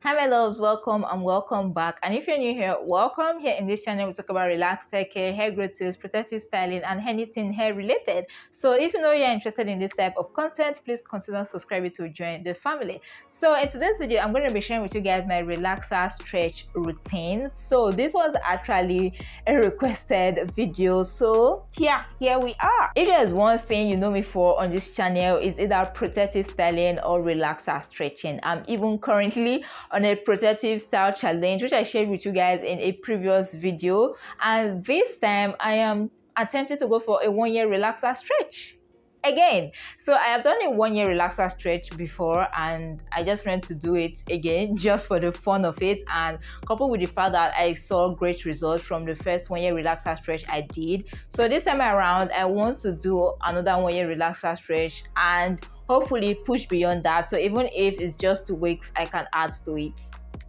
Hi my loves, welcome and welcome back. And if you're new here, welcome. Here in this channel we talk about relaxed hair care, hair growth tips, protective styling, and anything hair related. So if you know you're interested in this type of content, please consider subscribing to join the family. So in today's video, I'm going to be sharing with you guys my relaxer stretch routine. So this was actually a requested video, so here we are. If there's one thing you know me for on this channel, is either protective styling or relaxer stretching. I'm even currently on a protective style challenge, which I shared with you guys in a previous video, and this time I am attempting to go for a 1-year relaxer stretch again. So I have done a 1-year relaxer stretch before, and I just wanted to do it again just for the fun of it, and coupled with the fact that I saw great results from the first 1-year relaxer stretch I did. So this time around I want to do another 1-year relaxer stretch and hopefully push beyond that. So even if it's just 2 weeks, I can add to it.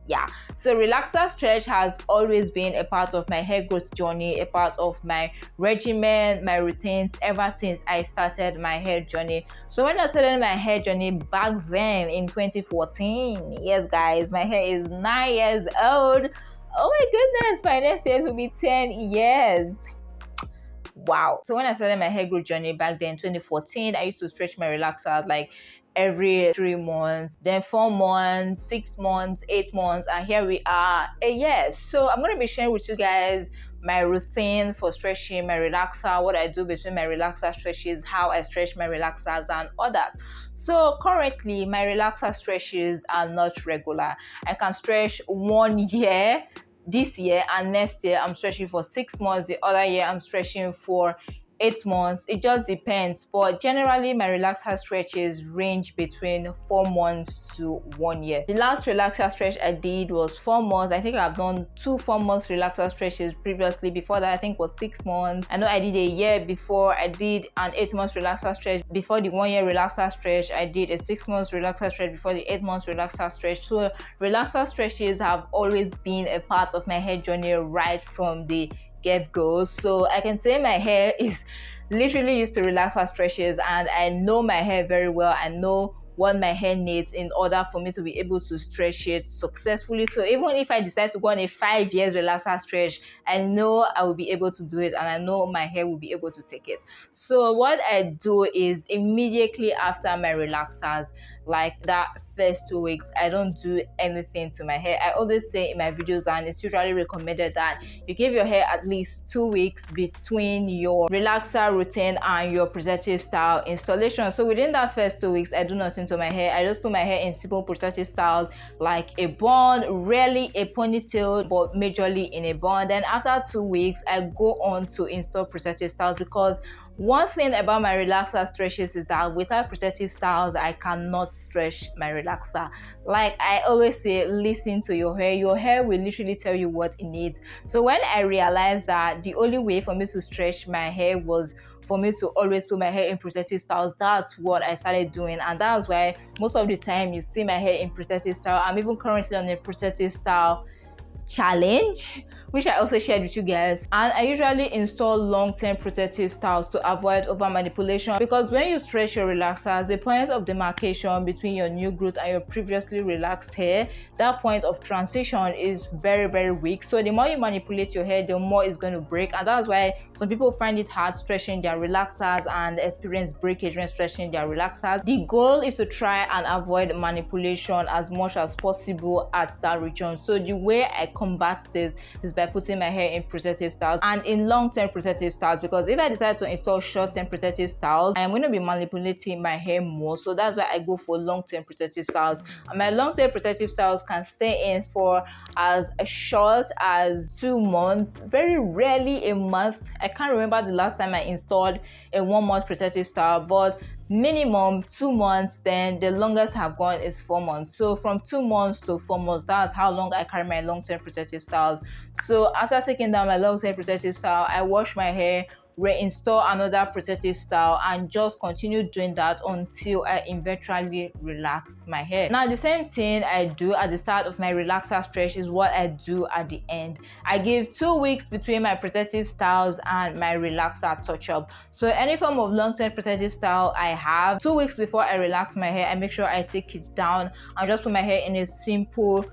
Yeah, so relaxer stretch has always been a part of my hair growth journey, a part of my regimen, my routines ever since I started my hair journey. So when I started my hair journey back then in 2014, yes guys, my hair is 9 years old. Oh my goodness, by next year it will be 10 years. Wow. So when I started my hair growth journey back then, 2014, I used to stretch my relaxers like every 3 months, then 4 months, 6 months, 8 months, and here we are a year. So I'm going to be sharing with you guys my routine for stretching my relaxer, what I do between my relaxer stretches, how I stretch my relaxers, and all that. So currently my relaxer stretches are not regular. I can stretch 1 year this year, and next year I'm stretching for 6 months, the other year I'm stretching for 8 months. It just depends, but generally my relaxer stretches range between 4 months to 1 year. The last relaxer stretch I did was 4 months. I think I've done 2 4-month relaxer stretches previously. Before that I think was 6 months. I know I did a year before. I did an 8-month relaxer stretch before the 1-year relaxer stretch. I did a 6-month relaxer stretch before the 8-month relaxer stretch. So relaxer stretches have always been a part of my hair journey right from the get-go. So I can say my hair is literally used to relaxer stretches, and I know my hair very well. I know what my hair needs in order for me to be able to stretch it successfully. So even if I decide to go on a 5 years relaxer stretch, I know I will be able to do it, and I know my hair will be able to take it. So what I do is immediately after my relaxers, like that first 2 weeks, I don't do anything to my hair. I always say in my videos, and it's usually recommended, that you give your hair at least 2 weeks between your relaxer routine and your protective style installation. So within that first 2 weeks, I do nothing to my hair. I just put my hair in simple protective styles like a bun, rarely a ponytail, but majorly in a bun. Then after 2 weeks, I go on to install protective styles, because one thing about my relaxer stretches is that without protective styles, I cannot stretch my relaxer. Like I always say, listen to your hair. Your hair will literally tell you what it needs. So when I realized that the only way for me to stretch my hair was for me to always put my hair in protective styles, that's what I started doing. And that's why most of the time you see my hair in protective style. I'm even currently on a protective style challenge, which I also shared with you guys, and I usually install long-term protective styles to avoid over manipulation, because when you stretch your relaxers, the point of demarcation between your new growth and your previously relaxed hair, that point of transition is very, very weak. So the more you manipulate your hair, the more it's going to break, and that's why some people find it hard stretching their relaxers and experience breakage when stretching their relaxers. The goal is to try and avoid manipulation as much as possible at that region. So the way I combat this is by putting my hair in protective styles and in long-term protective styles, because if I decide to install short-term protective styles, I'm going to be manipulating my hair more. So that's why I go for long-term protective styles, and my long-term protective styles can stay in for as short as 2 months, very rarely a month. I can't remember the last time I installed a 1-month protective style, but minimum 2 months. Then the longest I've gone is 4 months. So from 2 months to 4 months, that's how long I carry my long-term protective styles. So after taking down my long-term protective style, I wash my hair, reinstall another protective style, and just continue doing that until I eventually relax my hair. Now the same thing I do at the start of my relaxer stretch is what I do at the end. I give 2 weeks between my protective styles and my relaxer touch-up. So any form of long-term protective style I have, 2 weeks before I relax my hair, I make sure I take it down and just put my hair in a simple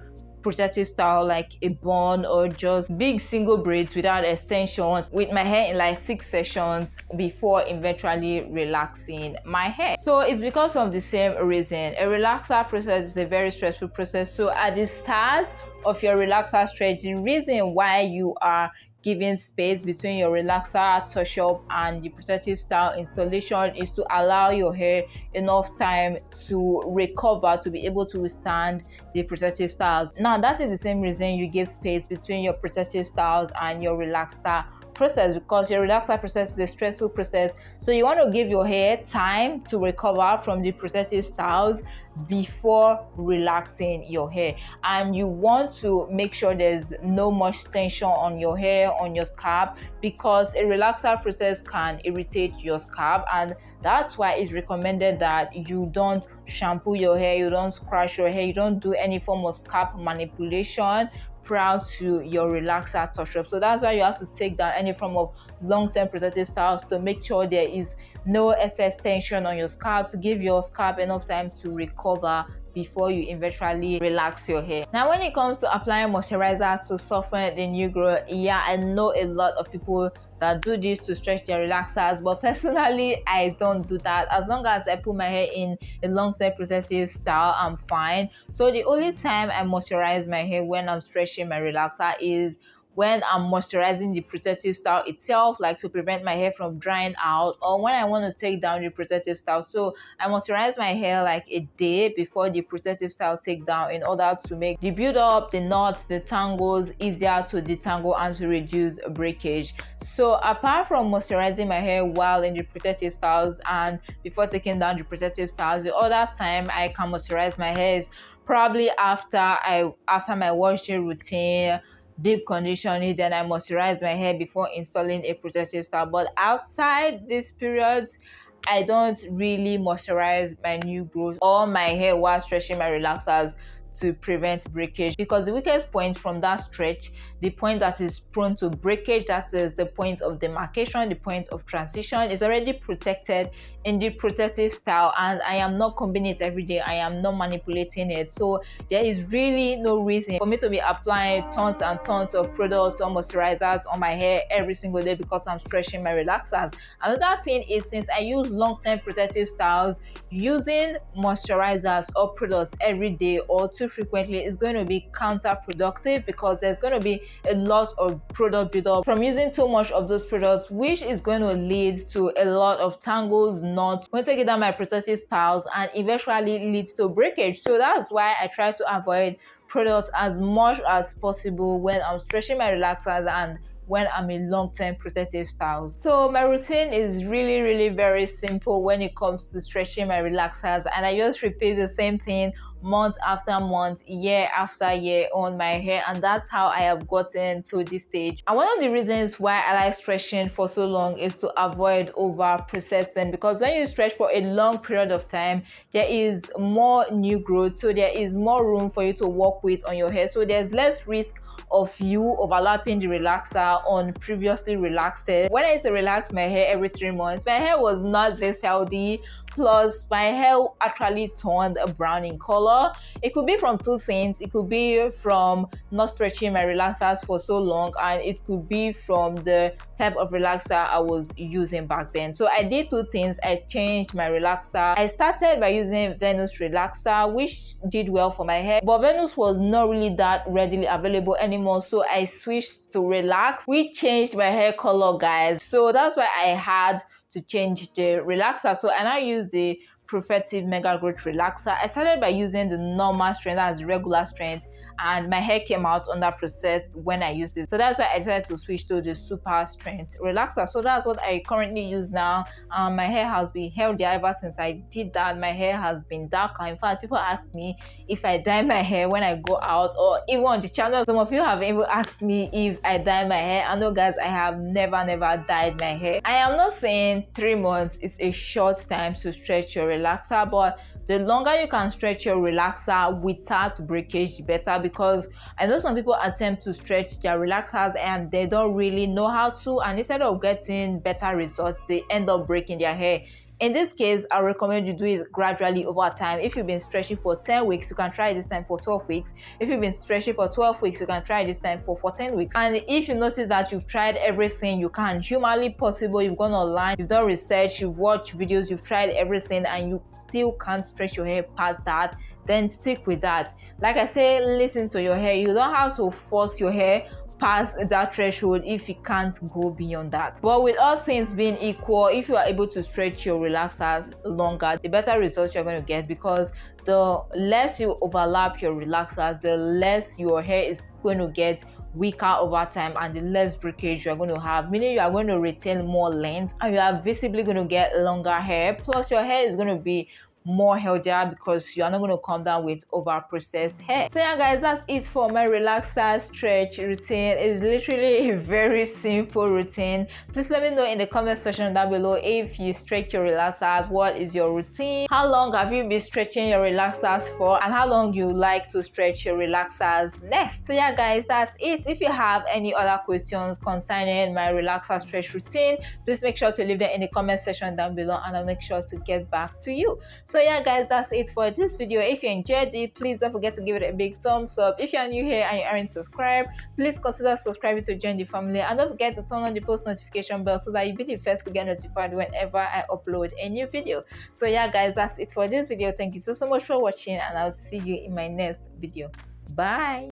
protective style like a bun or just big single braids without extensions with my hair in like 6 sessions before eventually relaxing my hair. So it's because of the same reason. A relaxer process is a very stressful process. So at the start of your relaxer stretch, the reason why you are giving space between your relaxer touch up and the protective style installation is to allow your hair enough time to recover, to be able to withstand the protective styles. Now that is the same reason you give space between your protective styles and your relaxer process, because your relaxer process is a stressful process. So you want to give your hair time to recover from the protective styles before relaxing your hair, and you want to make sure there's no much tension on your hair, on your scalp, because a relaxer process can irritate your scalp, and that's why it's recommended that you don't shampoo your hair, you don't scratch your hair, you don't do any form of scalp manipulation prior to your relaxer touch up. So that's why you have to take down any form of long-term protective styles to make sure there is no excess tension on your scalp, to give your scalp enough time to recover before you eventually relax your hair. Now when it comes to applying moisturizers to soften the new growth, yeah, I know a lot of people that do this to stretch their relaxers, but personally I don't do that. As long as I put my hair in a long-term protective style, I'm fine. So the only time I moisturize my hair when I'm stretching my relaxer is when I'm moisturizing the protective style itself, like to prevent my hair from drying out, or when I want to take down the protective style. So I moisturize my hair like a day before the protective style takedown in order to make the build up, the knots, the tangles easier to detangle and to reduce breakage. So apart from moisturizing my hair while in the protective styles and before taking down the protective styles, the other time I can moisturize my hair is probably after my wash day routine, deep conditioning, then I moisturize my hair before installing a protective style. But outside this period, I don't really moisturize my new growth or my hair while stretching my relaxers to prevent breakage, because the weakest point from that stretch, the point that is prone to breakage, that is the point of demarcation, the point of transition, is already protected in the protective style, and I am not combing it every day, I am not manipulating it. So there is really no reason for me to be applying tons and tons of products or moisturizers on my hair every single day because I'm stretching my relaxers. Another thing is, since I use long-term protective styles, using moisturizers or products every day or too frequently is going to be counterproductive, because there's going to be a lot of product buildup from using too much of those products, which is going to lead to a lot of tangles, knots when taking down my protective styles, and eventually leads to breakage. So that's why I try to avoid products as much as possible when I'm stretching my relaxers and when I'm in long-term protective styles. So my routine is really very simple when it comes to stretching my relaxers, and I just repeat the same thing month after month, year after year on my hair, and that's how I have gotten to this stage. And one of the reasons why I like stretching for so long is to avoid over processing, because when you stretch for a long period of time, there is more new growth, so there is more room for you to work with on your hair, so there's less risk of you overlapping the relaxer on previously relaxed hair. When I used to relax my hair every 3 months, my hair was not this healthy, plus my hair actually turned brown in color. It could be from two things. It could be from not stretching my relaxers for so long, and it could be from the type of relaxer I was using back then. So I did two things. I changed my relaxer. I started by using Venus relaxer, which did well for my hair, but Venus was not really that readily available anymore, so I switched to Relax, which changed my hair color, guys. So that's why I had to change the relaxer. So I now use the Profectiv Mega Growth Relaxer. I started by using the normal strength, that's the regular strength, and my hair came out under processed when I used it. So that's why I decided to switch to the super strength relaxer. So that's what I currently use now. My hair has been healthier ever since I did that. My hair has been darker. In fact, people ask me if I dye my hair when I go out, or even on the channel, some of you have even asked me if I dye my hair. I know, guys, I have never dyed my hair. I am not saying 3 months is a short time to stretch your relaxer, but the longer you can stretch your relaxer without breakage, the better, because I know some people attempt to stretch their relaxers and they don't really know how to, and instead of getting better results, they end up breaking their hair. In this case, I recommend you do it gradually over time. If you've been stretching for 10 weeks, you can try this time for 12 weeks. If you've been stretching for 12 weeks, you can try this time for 14 weeks. And if you notice that you've tried everything you can humanly possible, you've gone online, you've done research, you've watched videos, you've tried everything, and you still can't stretch your hair past that, then stick with that. Like I say, listen to your hair. You don't have to force your hair past that threshold if you can't go beyond that. But with all things being equal, if you are able to stretch your relaxers longer, the better results you're going to get, because the less you overlap your relaxers, the less your hair is going to get weaker over time, and the less breakage you're going to have, meaning you are going to retain more length and you are visibly going to get longer hair. Plus your hair is going to be more healthier because you are not going to come down with over processed hair. So yeah guys, that's it for my relaxer stretch routine. It's literally a very simple routine. Please let me know in the comment section down below if you stretch your relaxers. What is your routine? How long have you been stretching your relaxers for, and how long you like to stretch your relaxers next? So yeah guys, that's it. If you have any other questions concerning my relaxer stretch routine, please make sure to leave them in the comment section down below and I'll make sure to get back to you. So yeah guys, that's it for this video. If you enjoyed it, please don't forget to give it a big thumbs up. If you're new here and you aren't subscribed, please consider subscribing to join the family, and don't forget to turn on the post notification bell so that you'll be the first to get notified whenever I upload a new video. So yeah guys, that's it for this video. Thank you so much for watching, and I'll see you in my next video. Bye.